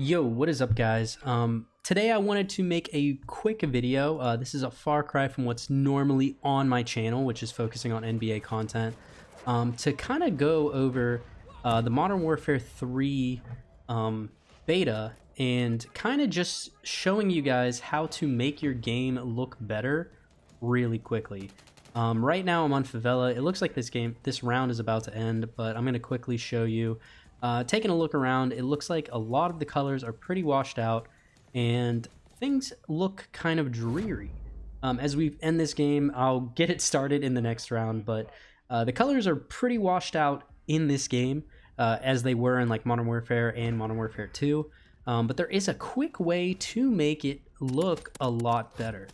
Yo, what is up, guys? Today I wanted to make a quick video. This is a far cry from what's normally on my channel, which is focusing on NBA content, to kind of go over the Modern Warfare 3 beta and kind of just showing you guys how to make your game look better really quickly. Right now I'm on Favela. It looks like this round is about to end, but I'm going to quickly show you. Taking a look around, it looks like a lot of the colors are pretty washed out and things look kind of dreary. As we end this game, I'll get it started in the next round, but the colors are pretty washed out in this game, as they were in like Modern Warfare and Modern Warfare 2. But there is a quick way to make it look a lot better.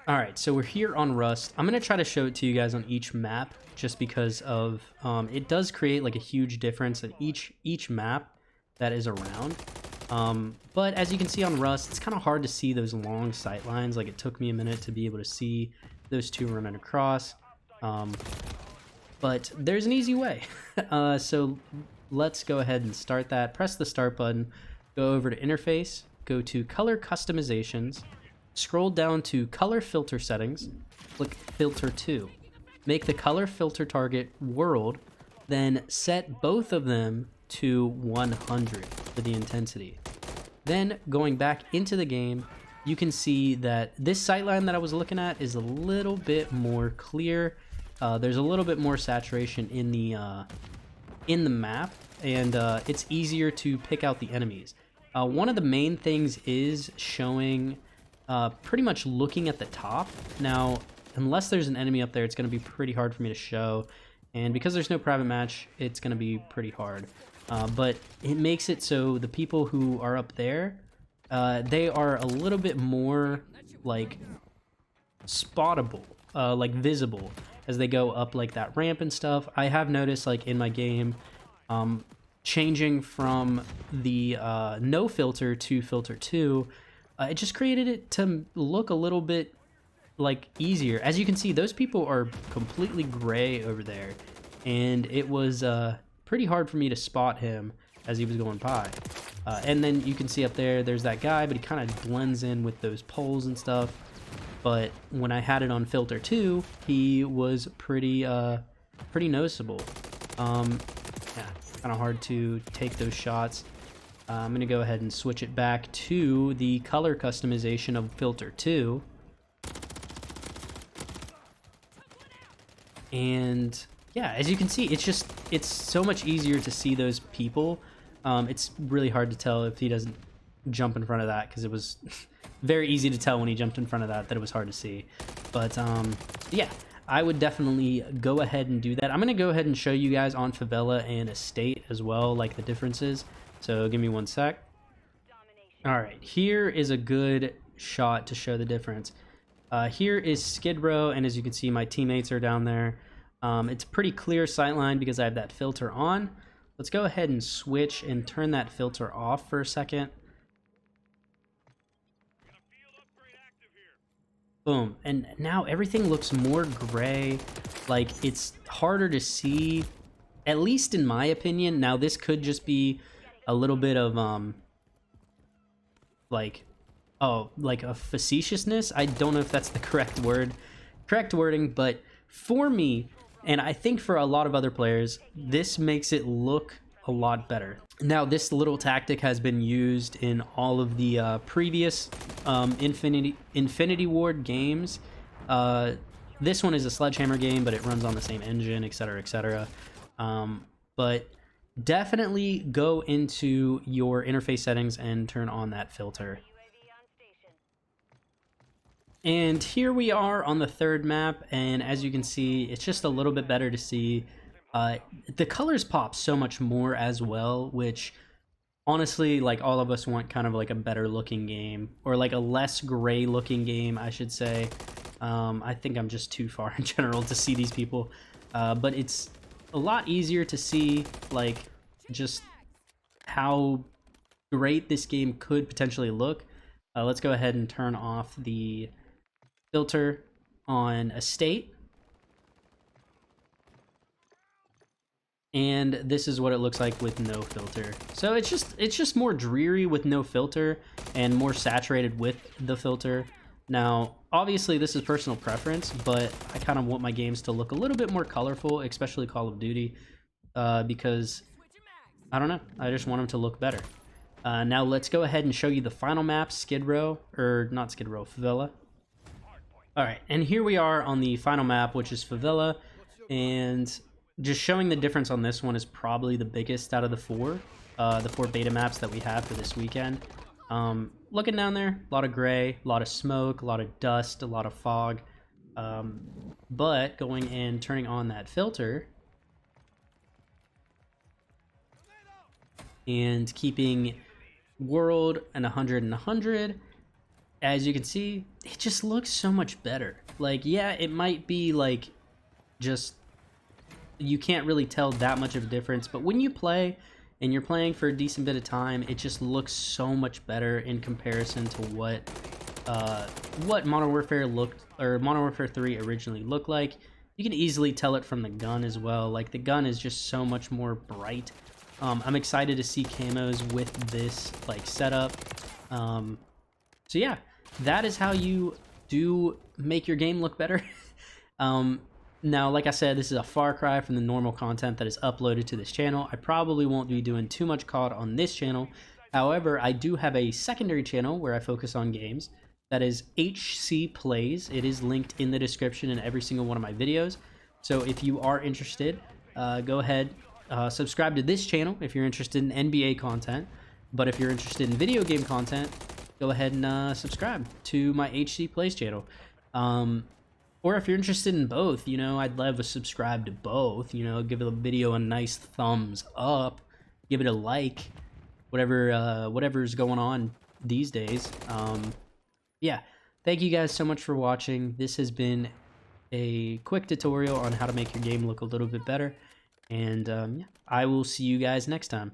Alright, so we're here on Rust. I'm going to try to show it to you guys on each map just because of it does create like a huge difference in each map that is around. But as you can see on Rust, it's kind of hard to see those long sight lines. Like, it took me a minute to be able to see those two running across. But there's an easy way. So let's go ahead and start that. Press the start button, go over to interface, go to color customizations, scroll down to color filter settings, click filter 2. Make the color filter target world, then set both of them to 100 for the intensity. Then going back into the game, you can see that this sightline that I was looking at is a little bit more clear. There's a little bit more saturation in the map, and it's easier to pick out the enemies. One of the main things is showing pretty much looking at the top. Now, unless there's an enemy up there, it's going to be pretty hard for me to show. And because there's no private match, it's going to be pretty hard. But it makes it so the people who are up there, they are a little bit more, like, spottable, like visible as they go up, like, that ramp and stuff. I have noticed, like, in my game, changing from the no filter to filter 2, it just created it to look a little bit like easier. As you can see, those people are completely gray over there, and it was pretty hard for me to spot him as he was going by. And then you can see up there, there's that guy, but he kind of blends in with those poles and stuff. But when I had it on filter 2, he was pretty noticeable. Yeah, kind of hard to take those shots. I'm going to go ahead and switch it back to the color customization of filter 2. And yeah, as you can see, it's so much easier to see those people. It's really hard to tell if he doesn't jump in front of that, because it was very easy to tell when he jumped in front of that it was hard to see. But yeah, I would definitely go ahead and do that. I'm going to go ahead and show you guys on Favela and Estate as well, like the differences. So give me one sec. All right, here is a good shot to show the difference. Here is Skid Row, and as you can see, my teammates are down there. It's a pretty clear sightline because I have that filter on. Let's go ahead and switch and turn that filter off for a second. Boom, and now everything looks more gray. Like, it's harder to see, at least in my opinion. Now, this could just be a little bit of like a facetiousness. I don't know if that's the correct wording, but for me, and I think for a lot of other players, this makes it look a lot better. Now, this little tactic has been used in all of the previous Infinity Ward games. This one is a Sledgehammer game, but it runs on the same engine, etc., etc. But definitely go into your interface settings and turn on that filter. And here we are on the third map, and as you can see, it's just a little bit better to see. The colors pop so much more as well, which honestly, like, all of us want kind of like a better looking game, or like a less gray looking game, I should say. I think I'm just too far in general to see these people, but it's a lot easier to see, like, just how great this game could potentially look. Let's go ahead and turn off the filter on Estate. and this is what it looks like with no filter. So it's just more dreary with no filter and more saturated with the filter. Now, obviously this is personal preference, but I kind of want my games to look a little bit more colorful, especially Call of Duty, because I don't know, I just want them to look better. Now let's go ahead and show you the final map, Skid Row, or not Skid Row, Favela. Alright, and here we are on the final map, which is Favela, and just showing the difference on this one is probably the biggest out of the four beta maps that we have for this weekend. Looking down there, a lot of gray, a lot of smoke, a lot of dust, a lot of fog, but going and turning on that filter and keeping world and 100 and 100, as you can see, it just looks so much better. Like, yeah, it might be like just you can't really tell that much of a difference, but when you play and you're playing for a decent bit of time, it just looks so much better in comparison to what Modern Warfare looked, or Modern Warfare 3 originally looked like. You can easily tell it from the gun as well. Like, the gun is just so much more bright. I'm excited to see camos with this like setup. So yeah, that is how you do make your game look better. Now, like I said, this is a far cry from the normal content that is uploaded to this channel. I probably won't be doing too much COD on this channel. However, I do have a secondary channel where I focus on games. That is HC Plays. It is linked in the description in every single one of my videos. So if you are interested, go ahead, subscribe to this channel if you're interested in NBA content. But if you're interested in video game content, go ahead and subscribe to my HC Plays channel. Or if you're interested in both, you know, I'd love to subscribe to both, you know, give the video a nice thumbs up, give it a like, whatever's going on these days. Yeah, thank you guys so much for watching. This has been a quick tutorial on how to make your game look a little bit better. And yeah, I will see you guys next time.